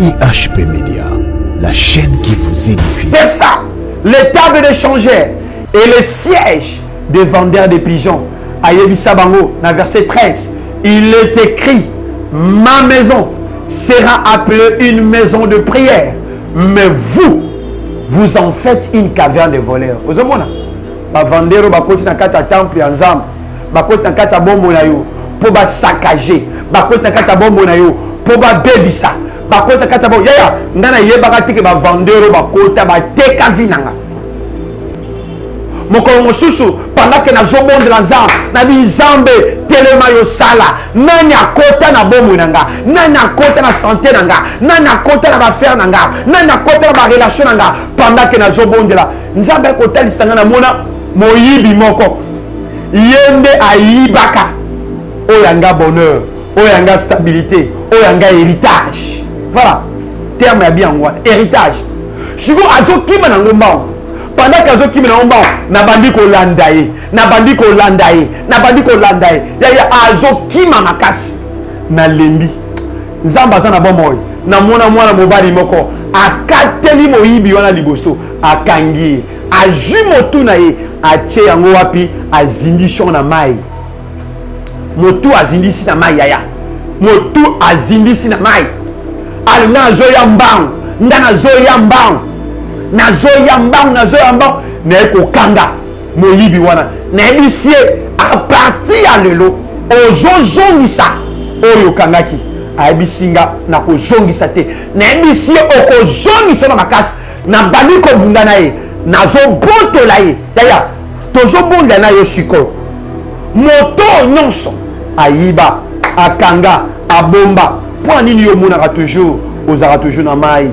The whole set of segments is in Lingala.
IHP Média, la chaîne qui vous édifie. C'est ça, les tables d'échangeurs et les sièges des vendeurs de pigeons. Ayebisa Bango, dans verset 13, il est écrit, ma maison sera appelée une maison de prière, mais vous en faites une caverne de voleurs. Vous avez vu? Bavandero bakoti na kata temple ya Nzambe, bakoti na kata bombo na yo, po ba saccager, bakoti na kata bombo na yo, po ba bebisa, bakoti na kata bombo. Yaya, ndana yebaka tike bavandero bakota ba teka vinanga. Mokolo mosusu pendant que na zobonde la Nzambe, na bi Nzambe telema yo sala, nani akota na bombo nanga, nani akota na santé nanga, nani akota na ba faire nanga, nani akota na ba relation nanga, pendant que na zobonde la Nzambe akota lisanga na mona moyibi moko yende ayibaka oyanga bonheur, oyanga stabilité, oyanga héritage. Voilà terme ya bien ngwana héritage. Siko azokima na ngomba pendant que azokima na ngomba na bandi ko landaye, na bandi ko landaye, na bandi ko landaye ya azokima makasi na lendi Nzamba sana bomoy na mona mwana mobali moko akateli moyibi wana liboso akangi ajumotu na ye atie yango wapi azindisho na mai motu azindisi na mai yaya motu azindisi na mai alina zoya mbang ndana zoya mbang na zoya mbang na zoya mbang na eko kanga moyibi wana na ebisie a partir ya lelo ozozongisa oyo kangaki abisinga na kozongisa te na ebisie okozongisa na makasi na bandi kobunda na ye nazo botola ye yaya tozo bonda na yo siko moto nyonso ayiba akanga abomba pour nini yo monaka toujours ozaka toujours na mai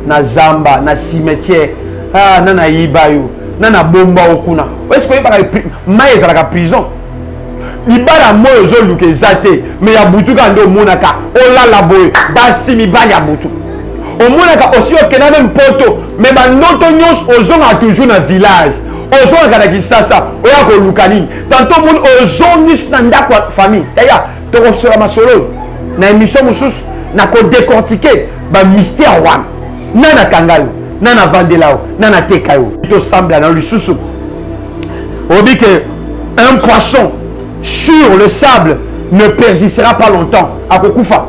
na zamba na cimetière ah na yiba yo na bomba okuna est-ce que ba mai ezalaka prison libala moyo zo luka ezate mais ya butuka ndo monaka olala boye basi mibali ya butu omonaka aussi okena même poto mais bandoto nyonso ozonga toujours na village ozonga na kisasa oya koluka nini tantôt mon ozongisi na ndako ya famille taya tokosola masolo na émission mosusu na kodécortiquer bamystère wana nana kanga yo nana vandela yo nana teka yo tosambla na lisusu obi que un poisson sur le sable ne persistera pas longtemps akokufa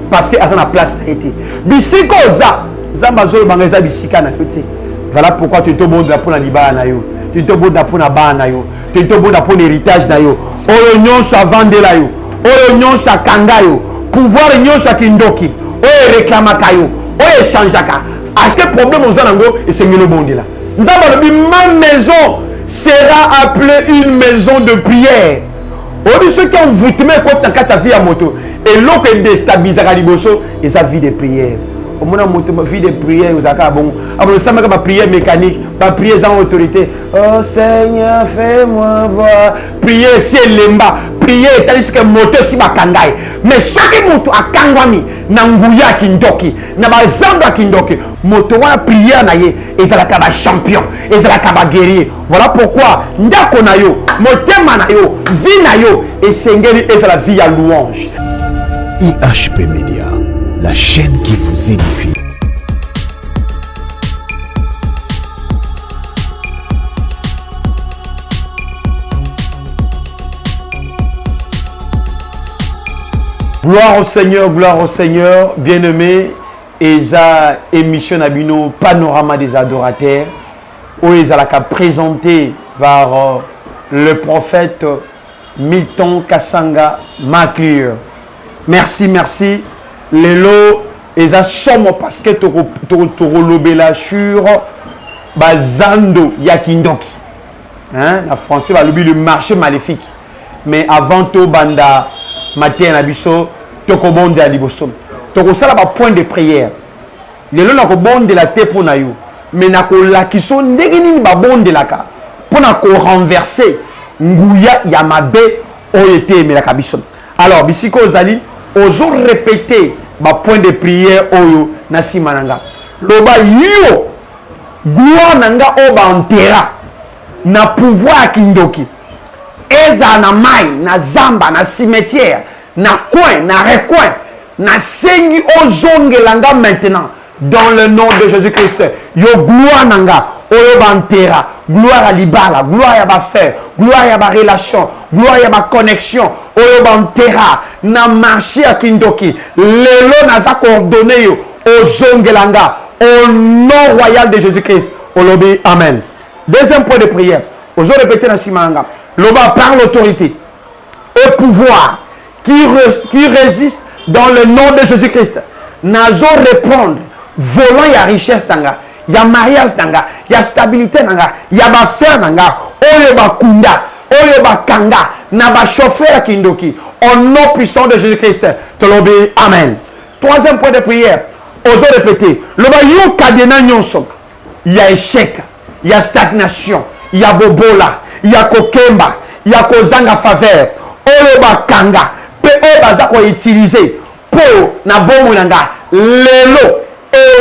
parce que à la place n'a été bisiko za zamba zo bangeza bisika na yote. Voilà pourquoi tu te bon de la pour la libana na yo, tu te bon de la pour la bana yo, tu te bon de la pour l'héritage na yo, oyo sa vandela yo, oyo sa kanga yo, pouvoir sa kindoki, oyo réclamaka yo, oyo changeaka. Est-ce que problème aux anango et c'est ngelo bondela. Nzamba bi ma maison sera appelée une maison de prière. Oyo ceux qui ont voûté contre ta kata vie à moto et l'eau qui déstabilise la liboso et sa vie de prière. Au moins ma vie de prière aux aka bon. Après ça ma prière mécanique, ma prière sans autorité. Oh Seigneur, fais-moi voir. Prière c'est lemba, prière tandis que moto si bakangai. Mais ce qui moto akangwami na nguya kindoki, na bazamba kindoki, moto wa prière na ye ezalaka ba champion, ezalaka ba guerrier. Voilà pourquoi ndako na yo, motema na yo, vie na yo esengeli ezala vie ya louange. IHP Média, la chaîne qui vous édifie. Gloire au Seigneur, bien-aimé, et sa émission Nabino Panorama des adorateurs, où ils ont présenté par le prophète Milton Kasanga Maclure. Merci, merci. Les lots, ils ont somme parce que tu lobela sur Bazando Yakindoki. Hein? La français va le marché maléfique. Mais avant tout, Banda, matin na biso toko bonde à liboso toko sala ba point de prière lelo na ko bonde la te pona yo mais na ko lakiso ndenge nini ba bonde la ka pona ko renverser nguya ya mabe oyete me la kabiso. Alors bisiko zali ozo répéter ba point de prière oyo na simananga loba yo gloire nanga oba entera na pouvoir kindoki eza na mai na zamba na cimetière na coin na recoin nasengi ozongelanga maintenant dans le nom de Jésus-Christ. Yo gloire nanga, oyo bantera, gloire à libala, gloire à ba faire, gloire à ba relation, gloire à ba connexion, oyo bantera na marché à Kindoki. Lelo naza coordonné yo ozongelanga au nom royal de Jésus-Christ. Olobi amen. Deuxième point de prière. Ozo répéter dans Simanga. Loba par l'autorité et pouvoir qui résiste dans le nom de Jésus-Christ. Nazo répondre volant ya richesse nanga, ya mariage nanga, ya stabilité nanga, ya ba fer nanga, oyo ba kunda, oyo ba kanga, na ba chauffeur kindoki. Au nom puissant de Jésus-Christ. Tolobi amen. Troisième point de prière. Ozo répéter. Loba yo kadena nyonso. Ya échec, ya stagnation, ya bobola, ya kokemba, ya kozanga faveur. Oyo ba kanga, pe oyo baza ko utiliser pour na bomo nanga. Lelo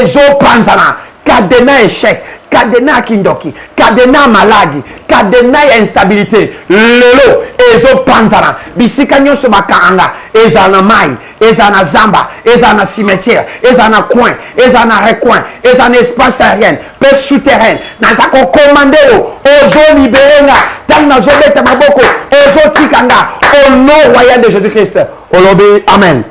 ezo panzana, cadena échec, cadena kindoki, cadena maladie, cadena instabilité. Lelo ezo panzana, bisika nyonso bakanga, ezana mai, ezana zamba, ezana cimetière, ezana coin, ezana recoin, ezana espace aérien, pe souterrain. Nazako commandé ozo libérenga, tant nazo beta maboko, ozo tikanga, au nom royal de Jésus-Christ. Olobi amen.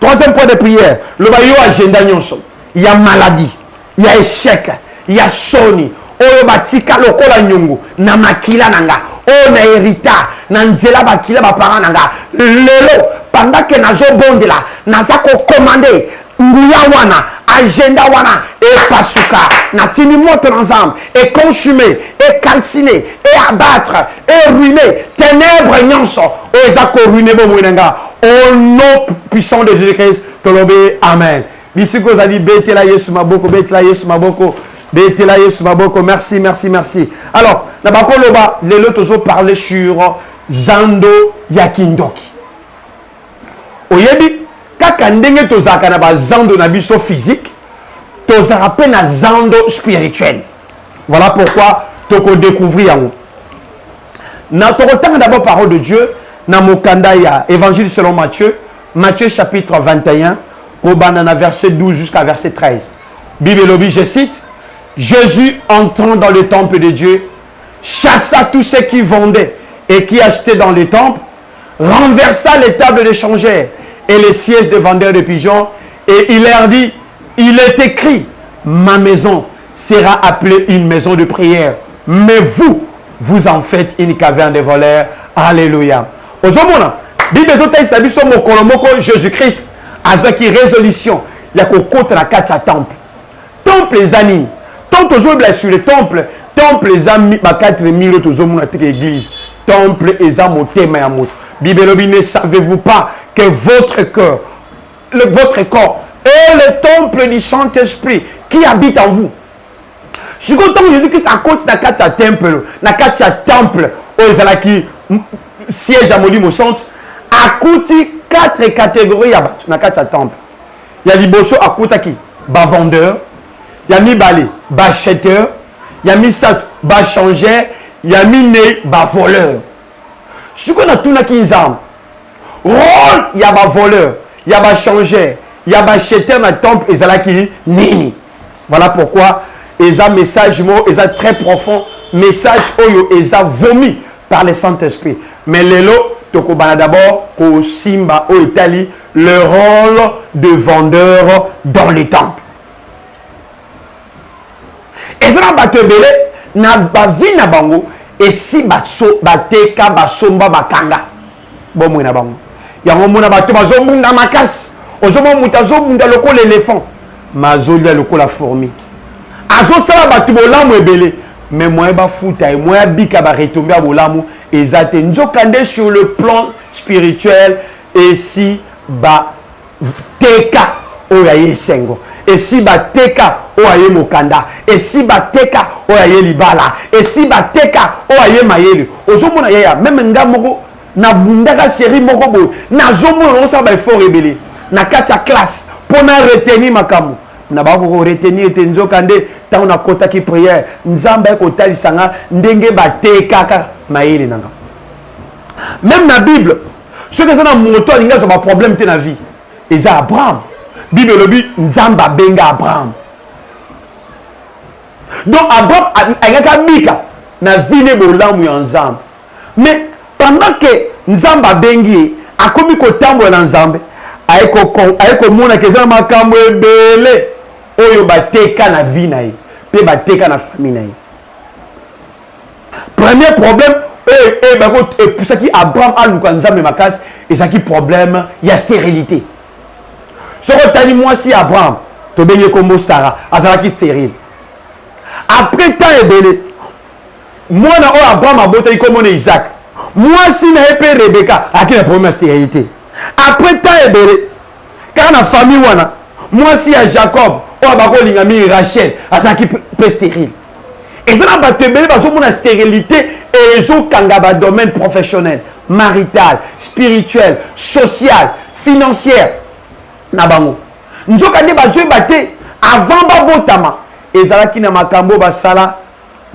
Troisième point de prière, le bayo agenda nyonso. Il y a maladie, il y a échec, il y a soni. Oyo batika lokola nyungu na makila nanga. O na hérita na nzela bakila ba parents nanga. Lelo pendant que nazo bondela, nazako commander nguya wana, agenda wana et pasuka na tini moto ensemble et consumer et calciner et abattre et ruiner ténèbres nyonso. O ezako ruiner bo mwenanga. Au nom puissant de Jésus-Christ, tolobe amen. Bisiko zali betela Yesu maboko, betela Yesu maboko, betela Yesu maboko. Merci, merci, merci. Alors, nabako loba, lelo tozo parler sur Zando Yakindoki. Oyebi, kaka ndenge tozaka na ba Zando na biso physique, tozaka pe na Zando spirituel. Voilà pourquoi toko découvrir yango. Na toko tanga d'abord parole de Dieu. Na mokanda ya évangile selon Matthieu, Matthieu chapitre 21, au banana verset 12 jusqu'à verset 13. Bible lobby, je cite, Jésus entrant dans le temple de Dieu, chassa tous ceux qui vendaient et qui achetaient dans le temple, renversa les tables d'échangeurs et les sièges de vendeurs de pigeons, et il leur dit, il est écrit, ma maison sera appelée une maison de prière, mais vous en faites une caverne de voleurs. Alléluia. Ozomona, Bible ezotayisa biso mokolo moko Jésus-Christ azaki résolution ya kokota na kati ya temple. Temple ezani. Tant tozobla sur le temple, temple ezami ba 4000 tozomona te église. Temple eza motema ya moto. Bible lobi, ne savez-vous pas que votre corps est le temple du Saint-Esprit qui habite en vous. Si quand Jésus-Christ a côté na kati ya temple, na kati ya temple, ozalaki siège à Molimo Centre, à Kouti 4 catégories à battre. Dans 4 temples. Il y a Liboso à Koutaki, bas vendeur. Il y a Mibali, bas acheteur. Il y a Misat, bas changeur. Il y a Miné, bas voleur. Ce qu'on a tout dans 15 ans, rôle, il y a bas voleur, il y a bas changeur, il y a bas acheteur dans le temple, et Zalaki, Nini. Voilà pourquoi, ils ont message, ils ont très profond, message, ils ont vomi par le Saint-Esprit. Mais lelo, tokobana d'abord au Simba au Italie le rôle de vendeur dans les temples. Et ça va te belé na bavi na bango et si baso bateka basomba bakanga bon moi na bango. Ya ngomona bato bazomunda makasi. Ozomo mutazo munda loko l'éléphant. Mazolia loko la fourmi. Azo sala bato bolamu ebele. Mais moi ba futa et moi bika ba retomber à bolamu ezate nzokande sur le plan spirituel et si ba teka oyaye sengo et si ba teka oyaye mokanda et si ba teka oyaye libala et si ba teka oyaye mayele ozomona yaya même ngamoko na bundaka série moko bo na zomona osa ba effort rebelé na katia classe pour na retenir makamu na ba ko retenir te nzokande tant na kota ki prière nzamba ko talisanga ndenge ba teka ka mayele nanga. Même la Bible, ceux qui sont dans mon moto, ils ont un problème dans la vie. eza Abraham. Bible lobi nzamba benga Abraham. Donc Abraham a bika na vine bolamu ya nzamba. Mais pendant que nzamba bengi a komi ko tambo na nzambe ayeko mona kezana makambo ebele oyo bateka na vie na ye pe bateka na famille na ye. Premier problème et pour ça qui Abraham a luka nzambe makasi et ça qui problème il y a stérilité. Ce que tu as dit moi si Abraham to benye kombo Sarah azalaki stérile. Après temps ebele moi na o Abraham abota ikomo na Isaac. Moi si na epé Rebecca a qui le problème de stérilité. Après temps ebele car na famille wana moi si à Jacob o abako lingami Rachel azalaki peu stérile. Et ça n'a pas te belé parce que la stérilité et les autres kangaba domaine professionnel, marital, spirituel, social, financier. Nabango. Nous avons bazo baté avant babotama. Et ça qui na makambo basala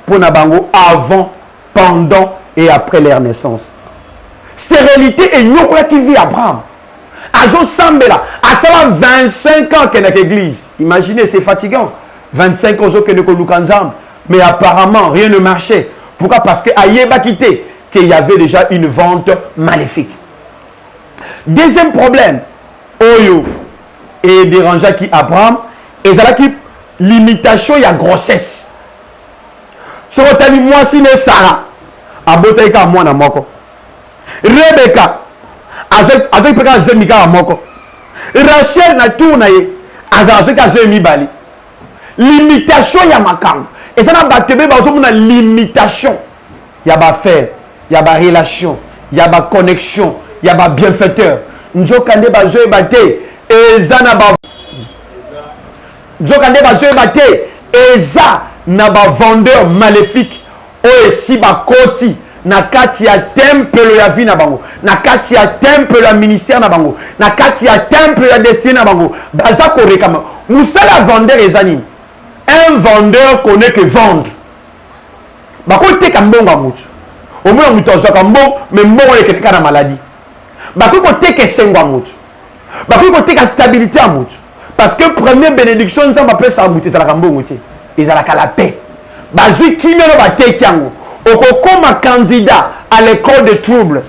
pour nabango avant, pendant et après leur naissance. Stérilité et nous qui vit Abraham. Azo sambela. À ça 25 ans qu'il y a l'église. Imaginez, c'est fatigant. 25 ans qu'il y a l'église. Mais apparemment, rien ne marchait. Pourquoi? Parce qu'Aïeba quitté, qu'il y avait déjà une vente maléfique. Deuxième problème, Oyo et dérangeant qui Abraham, et ça qui limitation, il y a grossesse. Ce que tu as dit, moi, si c'est Sarah, à Botaïka, moi, na moko. Rebecca, avec Peka Zemika, à moko. Rachel, na tournaye, avec Zemi Bali. Limitation, il y a makam. Et ça n'a pas été une limitation. Il y a des faire, il y a des relations, il y a des connexions, il y a des bienfaiteurs. Nous avons des bateaux et ça n'a pas. Nous avons des bateaux et ça n'a pas vendeur maléfique. Oh, si ba koti na kati ya temple ya vie na bango, na kati ya temple ya ministère na bango, na kati ya temple ya destinée na bango. Baza ko rekama. Musala vendeur ezani. Un vendeur connaît que vendre. Bako te kambongo amutu. Au moins amutu azoka mbongo, mais mbongo est quelqu'un na maladie. Bako te que sengo amutu. Bako te que stabilité amutu. Parce que première bénédiction nous appelle ça amutu ça la kambongo te. Ils a la paix. Bazui qui me va te kiango. Oko comme candidat à l'école de troubles,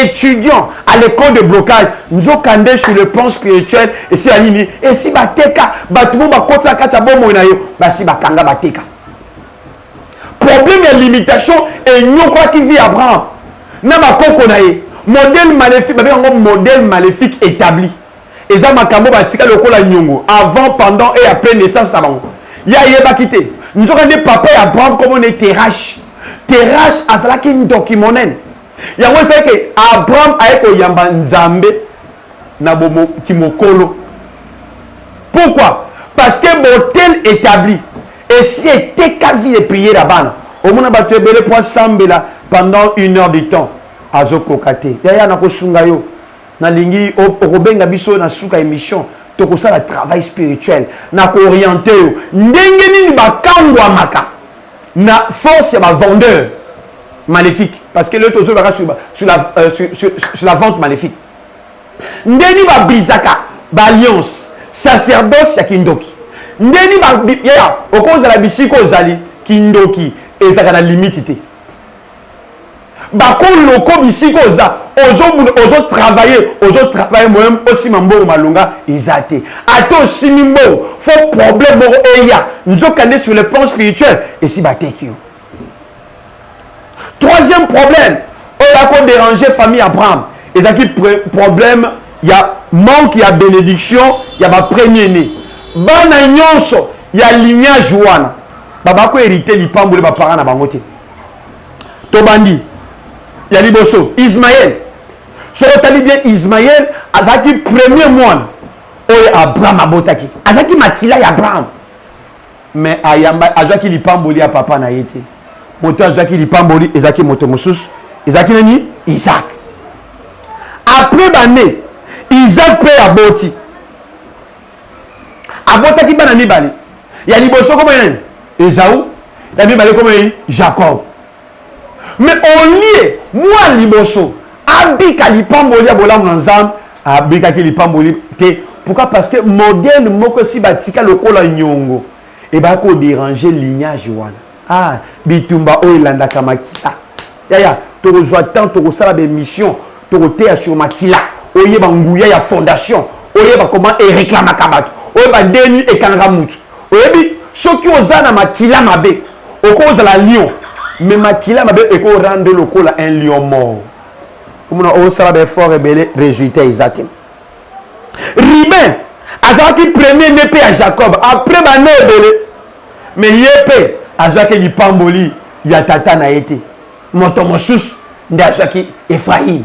étudiant à l'école de blocage, nous avons candé sur le plan spirituel et c'est aligné. Et si bateka, batoumo bakota kata bon moinayo, si bakanga bateka. Problème et limitation et nous quoi qui vit Abraham. Na bakoko naye, modèle maléfique, modèle maléfique établi. Et ça makambo batika lokola nyongo avant, pendant et après naissance na bango. Ya yeba kité. Nous avons des papa et Abraham comme on est terrache. Terrache asala ki ndokimonen. Yango c'est que Abraham a eko yamba nzambe na bomo kimokolo. Pourquoi? Parce que motel établi et si était qu'à vie de prier là-bas. Au moins ba tu belé pour sambela pendant 1 heure de temps. Azoko kate. Yaya na ko sunga yo. Na lingi okobenga biso na suka émission. Toko ça le travail spirituel. Na ko orienter yo. Ndenge nini ba kangwa maka. Na force ya ba vendeur maléfique parce que le tozo va sur la vente maléfique. Ndeni ba brisaka ba alliance sacerdoce ya kindoki. Ndeni ba ya okoza la bisiko zali kindoki ezaka na limite. Ba ko loko bisiko za ozo travailler moi aussi mambo malunga ezate. Ato sinimbo faut problème eya. Nous kandé sur le plan spirituel et si ba tekio. Troisième problème, on a dérangé famille Abraham. Et ça qui problème, il y a manque, il y a bénédiction, il y a ma premier né. Bana nyonso, il y a lignage wana. Baba ko hérité li pambule ba parents na bangote. Tobandi, il y a liboso, Ismaël. Si on t'a bien Ismaël, azaki premier moine. Oye Abraham abotaki. Azaki makila ya Abraham. Mais ayamba azaki li pambule ya papa na yete. Moto azaki li pamboli ezaki moto mosusu ezaki nani Isaac. Après bané Isaac pe aboti abotaki bana mibali ya liboso comme nani Esaü ya mibali comme Jacob. Mais au lieu moi liboso abika li pamboli ya bolamu nzam abika ki li pamboli te Pourquoi? Parce que modèle moko si batika lokola nyongo et ba ko déranger lignage wana. Ah, bitumba o ilanda kamakita. Ya to rejoint tant to sala des missions, to roter sur makila. Oye ba nguya ya fondation. Oye ba comment et réclame kabato. Oye ba deni e kananga mutu. Oye bi soki ozana makila mabe. Oko za la lion. Mais makila mabe e ko rendre lokola un lion mort. Comme on a sala be fort rebelle résultat exactement. Ribin, azaki premier népé à Jacob, après ba nebele. Mais yépé, azaki li pamboli, ya tata na été. Moto mosus, ndazaki Ephraim.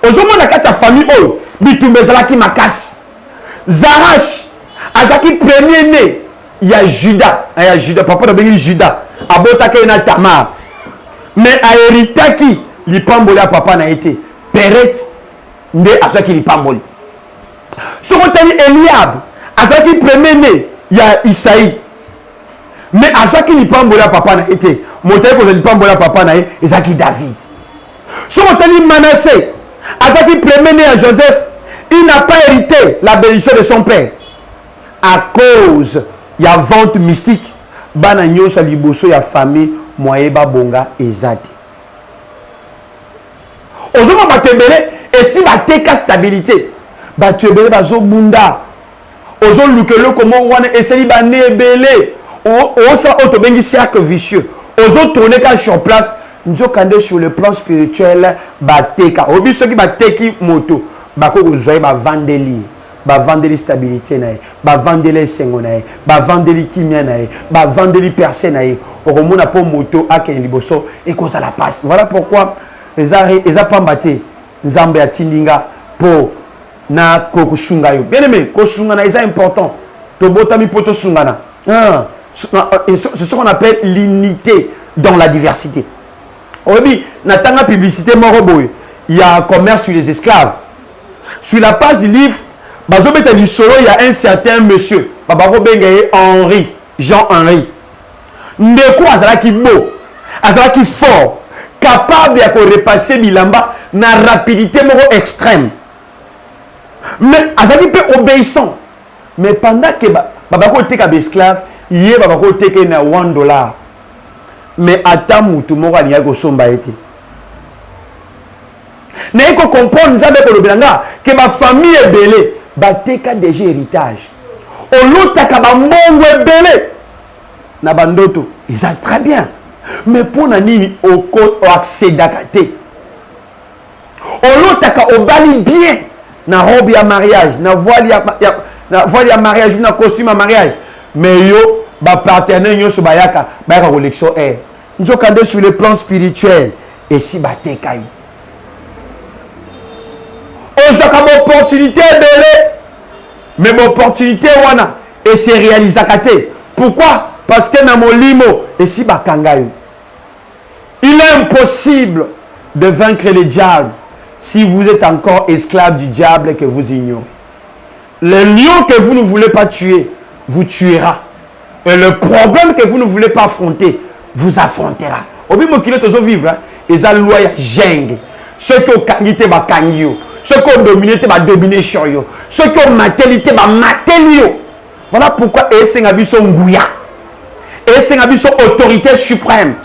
Ozomo na kati ya famille oyo, bitumbe zalaki makasi. Zarash, azaki premier né, ya Juda, ya Juda, papa na bengi Juda, abotaki na Tamar. Mais a héritaki li pamboli a papa na été. Peret, nde azaki li pamboli. Ce qu'on t'a dit Eliab, azaki premier né, il y a Isaïe. Mais azaki ni pambola papa na été. Montaï ko ni pambola papa na été, azaki David. Ce qu'on t'a dit Manassé, azaki premier né à Joseph, il n'a pas hérité la bénédiction de son père. À cause il y a vente mystique, bana nyosa liboso ya famille moyeba bonga ezate. Ozoma batembele et si bateka stabilité. Tu es belé bazo bunda ozo lukelo comment wana eseli ba nebele o sa auto bengi cercle vicieux ozo tourner quand sur place njokande sur le plan spirituel bateka obi soki bateki moto bako kozoi ba vandeli stabilité nae ba vandeli sengo nae ba vandeli kimia nae ba vandeli percé nae okomona po moto akeni liboso et cause la passe. Voilà pourquoi eza pambate nzambe ya tindinga po na kokusunga yo. Bien aimé, kosungana est important. Tobotami poto sungana. C'est ce qu'on appelle l'unité dans la diversité. Obi, natanga publicité moroboy. Il y a un commerce sur les esclaves. Sur la page du livre, bazobeta du solo, il y a un certain monsieur. Babaro bengaye Henri, Jean-Henri. Ndeko azalaki beau, azalaki fort, capable de repasser bilamba na rapidité moro extrême. Mais azali peu obéissant. Mais pendant que babako teka esclave, yé babako teka na $1. Mais ata mutu moko alinga ko somba ete. N'est ko comprendre nzambe ko lobelanga que ma famille est belée, ba teka déjà héritage. Olotaka ba mbongo ebele na bandoto, ils sont très bien. Mais pour nani oko accédakate. Olotaka obali bien. Na robe ya mariage, na voile ya mariage, na costume ya mariage. Mais yo, ba partenaire yo so bayaka collection air. Njokande sur le plan spirituel et si ba tekai. Ozaka opportunité belé. Mais opportunité wana et c'est réalisakate. Pourquoi? Parce que na molimo et si ba kangayo. Il est impossible de vaincre le diable si vous êtes encore esclave du diable et que vous ignorez. Le lion que vous ne voulez pas tuer, vous tuera. Et le problème que vous ne voulez pas affronter, vous affrontera. Au bimo qui est vivre, ils ont loi jungle. Ceux qui ont kangité ba kangyo, ceux qui ont dominé ba dominer sur yo, ceux qui ont matélité ba matélio. Voilà pourquoi essayer abiso nguya. Essayer abiso autorité suprême.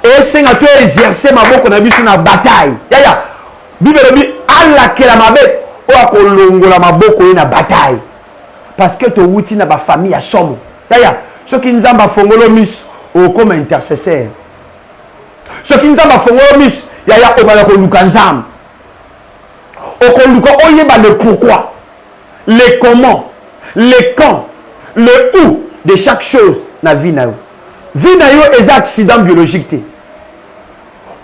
Essayer à toi exercer ma boko na biso na bataille. Ya. Bible dit Allah que la mabe o akolongo la maboko na bataille parce que to wuti na ba famille ya somo ya ce qui nzamba fongolo mis o comme intercesseur ce qui nzamba fongolo mis ya o bala ko luka nzam o ko luka oyeba le pourquoi le comment le quand le où de chaque chose na vie na yo est accident biologique te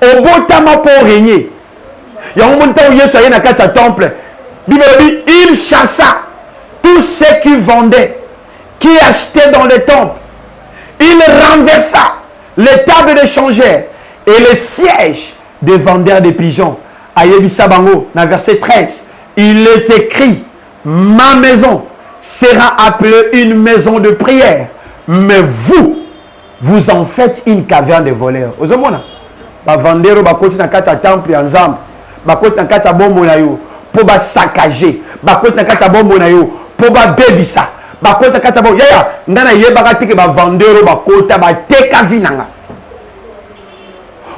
o botama pour régner. Il y a un moment où Yesu est dans le temple. Il chassa tous ceux qui vendaient, qui achetaient dans le temple. Il renversa les tables d'échangeurs et les sièges des vendeurs de pigeons. Ayebisa Bango, dans verset 13, il est écrit, ma maison sera appelée une maison de prière, mais vous en faites une caverne de voleurs. Ozomona, ba vendero ba koti na kata temple ensemble. Bakoti na kata bombo na yo pour ba saccager bakota kata bombo na yo pour ba bebisa bakota kata bombo yaya ngana yebaka tike ba vendeur bakota ba teka vinanga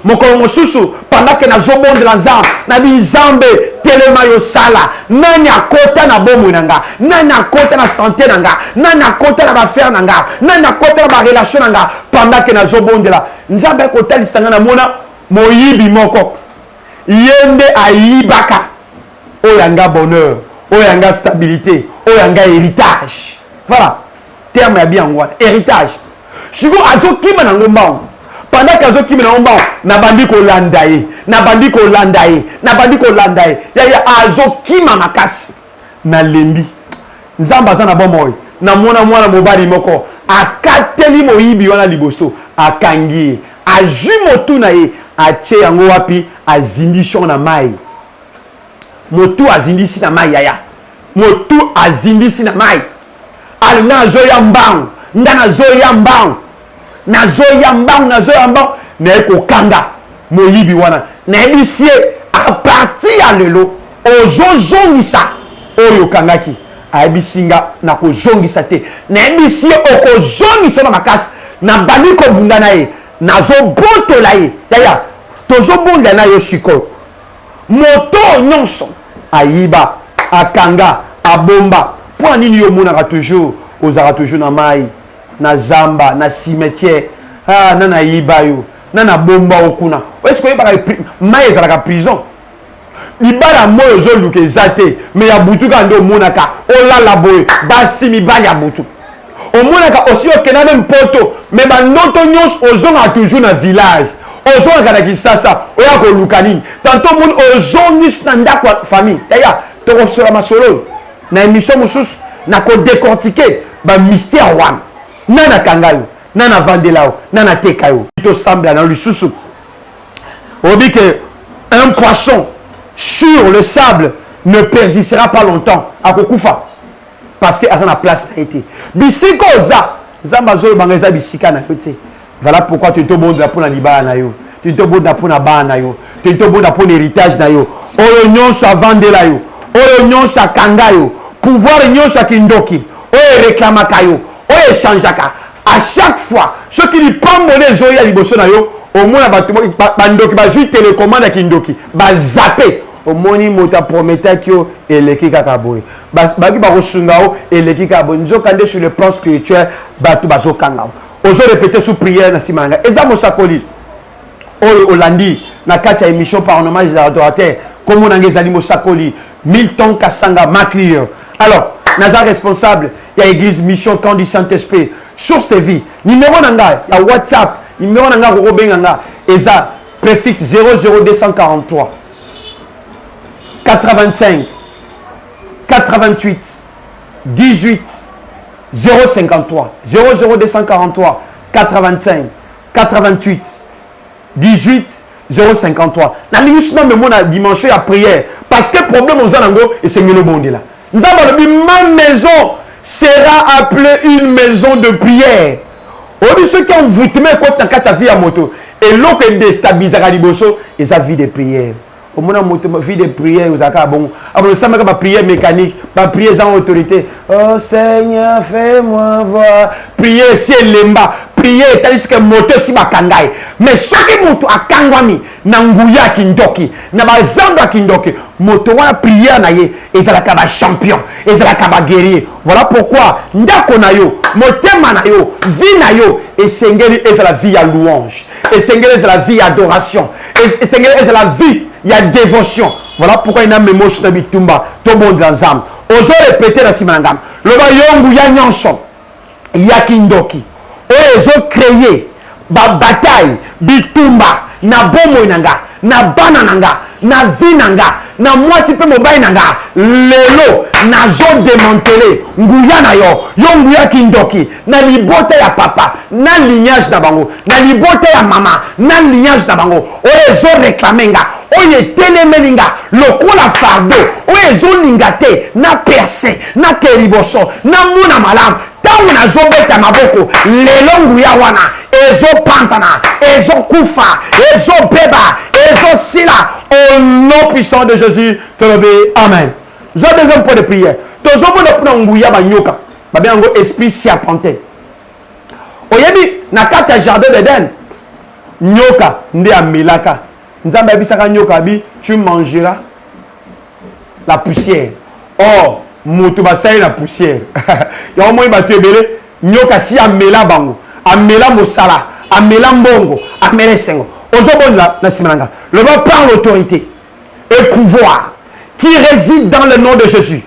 mokolo mosusu pendant que nazobondela nzambe na bizambe telema yo sala nani akota na bombo nanga nani akota na santé nanga nani akota na baffaire nanga nani akota na ba relation nanga pendant que nazobondela nzambe kotalisa ngana mona moyibi moko yende ayibaka oyanga bonheur oyanga stabilité oyanga héritage voilà terme ya bien ngwana héritage siko azokima na ngomba pendant que azokima na ngomba na bandi ko landa ye na bandi ko landa ye na bandi ko landa ye ya azokima makasi na lembi nzamba za na bomoy na mwana mobali moko akateli moyibi wana liboso akangi azwi motu na ye atie yango wapi azindisho na mai motu azindisi na mai yaya motu azindisi na mai alinga nazoya mbangu nga nazoya mbangu nazoya mbangu na ekokanga moyibi wana nayebisie a partir ya lelo ozozongisa oyo kangaki ayebisinga na kozongisa te nayebisie okozongisa na makasi na bandi kobunda na ye nazobotola ye yaya tozobonda na yo sikoyo moto nyonso ayiba akanga abomba mpo nini yo monaka toujours ozalaka toujours na mai na zamba na cimetière na yiba yo na bomba okuna est-ce que oyebaka mai ezalaka prison libala moyo ozoluka eza te me ya butu kaka nde omonaka olala boye basi mibali ya butu omonaka osi okenda me mpoto me bandoto nyonso ozongaka toujours na village ozongaka na kisasa oya koluka nini tanto omoni ozongisi na ndako ya famille taya tokosola masolo na émission mosusu na kodécortiquer bamystère wana nana kanga yo nana vandela yo nana teka yo tosambela na lisusu obi que un poisson sur le sable ne persistera pas longtemps akokufa parce que aza na place na été bisika oza nzambe azolobanga eza bisika na yo te voilà pourquoi tu tobondela mpo na libala na yo tu tobondela mpo na bana na yo tu tobondela mpo na héritage na yo oyo nyonso avandela yo oyo nyonso akanga yo pouvoir nyonso akindoki oyo reklamaka yo oyo echangeaka à chaque fois ce qui lui pambone ezoya liboso na yo omona bato bandoki bazwi télécommande ya kindoki bazape omoni moto aprometaki yo eleki kaka boye baki bakosunga yo eleki kaka boye nzokande sur le plan spirituel bato bazokanga yo ozorepete sous prière na nsima nanga eza mosakoli oyo olandi na kati ya émission parlement des adorateurs kombo nanga ezali mosakoli Milton Kasanga Maclear. Alors naza responsable ya église mission camp du Saint-Esprit source de vie numéro nanga ya WhatsApp numéro nanga kokobenga nga eza préfixe 00243 85 88 18 053 00243 85 88 18 053 na lingi na memo na dimension ya prière parce que problème aux anango et c'est le monde là nous avons ma maison sera appelée une maison de prière au ceux qui ont voûté mais quand ça vie à moto et l'eau qui déstabilise à liboso et sa vie de prière au moins moto vie de prière aux aka bon après ça ma prière mécanique ma prière sans autorité oh Seigneur fais-moi voir prier c'est lemba prier tandis que moto si bakangai mais ce que moto akangwami na nguya kindoki na bazamba kindoki moto wana prière na ye ezalaka ba champion ezalaka ba guerrier voilà pourquoi ndako na yo motema na yo vie na yo esengeli ezala vie ya louange esengeli ezala vie ya adoration esengeli ezala vie ya dévotion voilà pourquoi ina mémoire na bitumba to bon dans âme ozo répéter na simangam loba yongu ya nyonso ya kindoki oyo ezokreye babataille bitumba na bomoi nanga na bana nanga na vie nanga na mwasi mpe mobali nanga lelo nazodemantele nguya na yo nguya kindoki na libota ya papa na lignage na bango na libota ya mama na lignage na bango oyo ezoreklame nga oyo etelemeli nga lokola fardo oyo ezolinga te na perse na keriboso na muna malamu ntango ntango nazobeta maboko lelo nguya wana ezopanzana ezokufa ezobeba ezosila au nom puissant de Jésus tolobi amen. J'ai deuxième point de prière. Tozomona pona nguya banyoka babengo esprit serpentin. Oyebi na kati ya jardin d'Éden nyoka nde amelaka nzambe abisaka nyoka bi tu mangeras la poussière. Or moto basali na poussière ya moi bato ebele nyoka si amela bango amela mosala amela mbongo amela sengo ozobonza na simananga le roi prend l'autorité et pouvoir qui réside dans le nom de Jésus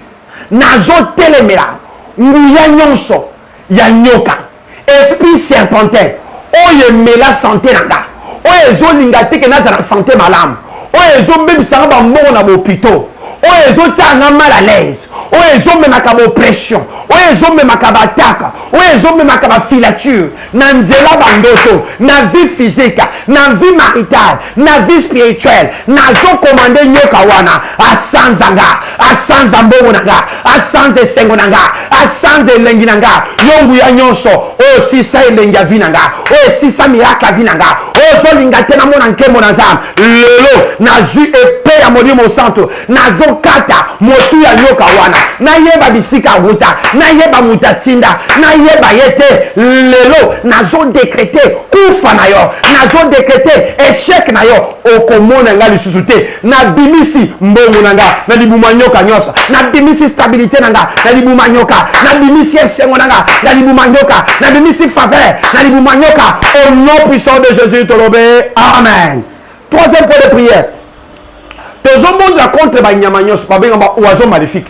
nazo telemela nguya nyonso ya nyoka esprit serpentin oye mela santé nanga oye ezolinga te ke nazala santé malamu oye ezobebisanga bambongo na bopito oyo ezotianga mal à l'aise oyo ezomemaka baoppression oyo ezomemaka bataka oyo ezomemaka bafilature na nzela bandoto na vie physique na vie maritale na vie spirituelle nazokomande nyoka wana asanzanga asanza mbongo nanga asanza esengo nanga asanza elengi nanga yonguya nyonso oyo sisa elengi ya vi nanga oyo sisa miracle ya vi nanga oyo ozolinga te namona nkembo na nzambe lelo nazwi epe ya molimo santo nazokata motu ya nyoka wana nayeba bisika wuta nayeba muta tinda nayeba yete lelo nazodekrete kufa na yo nazodekrete échec na yo okomona nga lisusu te nabimisi mbongo nanga na libuma nyoka nyonso nabimisi stabilité nanga na libuma nyoka nabimisi esengo nanga na libuma nyoka nabimisi faveur na libuma nyoka au nom puissant de Jésus tolobe amen. Troisième point de prière. Tozobondela contre banyama nyonso babengaka oiseau maléfique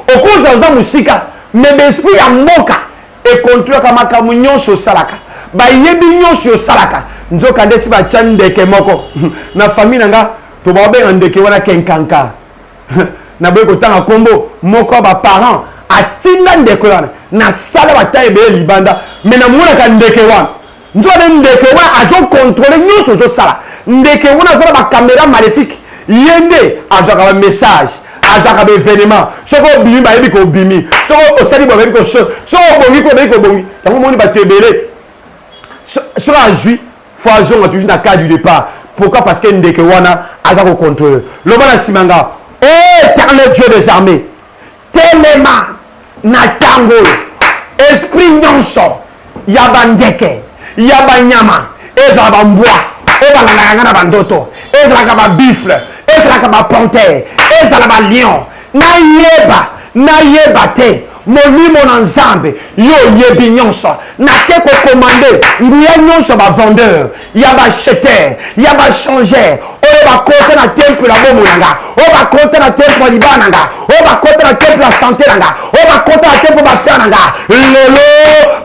okoza oza musika mais l'esprit ya mboka ekontrolaka makambo nyonso osalaka bayebi nyonso osalaka nzoka nde si batya ndeke moko na famille nanga tobabenga ndeke wana kenkanka na boye kotanga kombo moko baparent atinda ndeke wana na sala bata ebele libanda mais namonaka ndeke wana nzone ndeke wana azokontrole nyonso ozosala ndeke wana azala bacaméra maléfique yende azaka ba message azaka ba événement soko bimi ba yebi ko bimi soko osali ba yebi ko soko bongi ko yebi ko bongi tango moni ba tebele soko azui foison a toujours na cas du départ pourquoi parce que ndeke wana azaka contrôler loba na simanga oh éternel Dieu des armées telema na tango esprit nyonso ya bandeke ya banyama ezala bambwa ebangana na bandoto ezala ka bifle ezalaka bapantere ezala balion nayeba te molimo na nzambe yo yebi nyonso nake kokomande nguya nyonso bavendeur ya bacheteur ya bachangeur oyo bakota na temple ya bomo nanga oyo bakota na temple ya libala nanga oyo bakota na temple ya santé nanga oyo bakota na temple bafere nanga lelo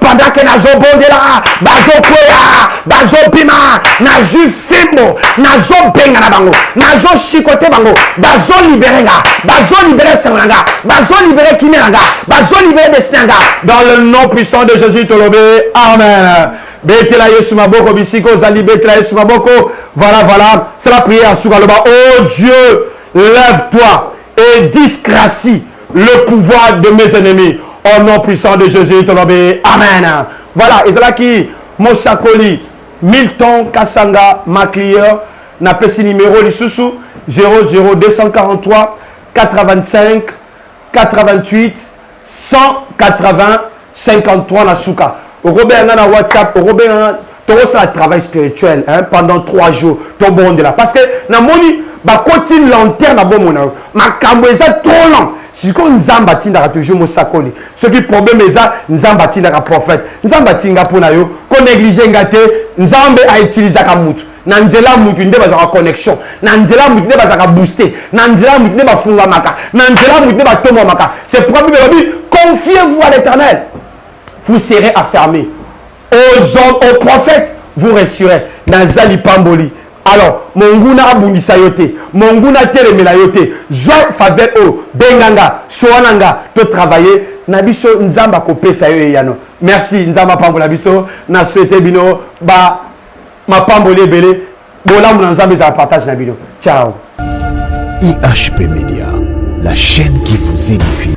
pendant ke nazobondela bazokweya bazobima nazwi fimbo nazobenga na bango nazoshikote bango bazolibere nga bazolibere sengo nanga bazolibere kime nanga bazolibere destin nanga dans le nom puissant de Jésus tolobe amen. Betela Yesu maboko bisiko zali betela Yesu maboko voilà c'est la prière Soukaloba. Oh Dieu lève-toi et disgracie le pouvoir de mes ennemis au nom puissant de Jésus tolobe amen. Voilà et c'est là qui Mosakoli Milton Kasanga Maclier na pesi numéro lisusu 00243 85 88 180 53 na suka. Robert na WhatsApp, Robert ça travail spirituel pendant 3 jours. Ton bon de là parce que na moni ba continue lanterne na bon mona. Ma kambo eza trop long. Si ko nzamba tinda toujours mosakoli. Ce qui problème eza nzamba tinda ka prophète. Nzamba tinga pona yo ko négliger ngate nzambe a utiliser ka mutu. Na nzela mutu nde bazaka connexion. Na nzela mutu nde bazaka booster. Na nzela mutu nde bafunga maka. Na nzela mutu nde batomba maka. C'est pourquoi Bible confiez-vous à l'Éternel. Vous serez affermés. Aux hommes, aux prophètes, vous resterez. Nazali Pamboli. Alors, Monguna abundisa yote. Monguna telemela yote. Joie faveur o. Benganga. Soananga. To travailler. Nabiso nzamba kopesa yo yano. Merci nzamba Pambola biso. Na souhaité bino. Ba. Ma Pamboli belé. Bola mon nzamba za partage na bino. Ciao. IHP Media. La chaîne qui vous édifie.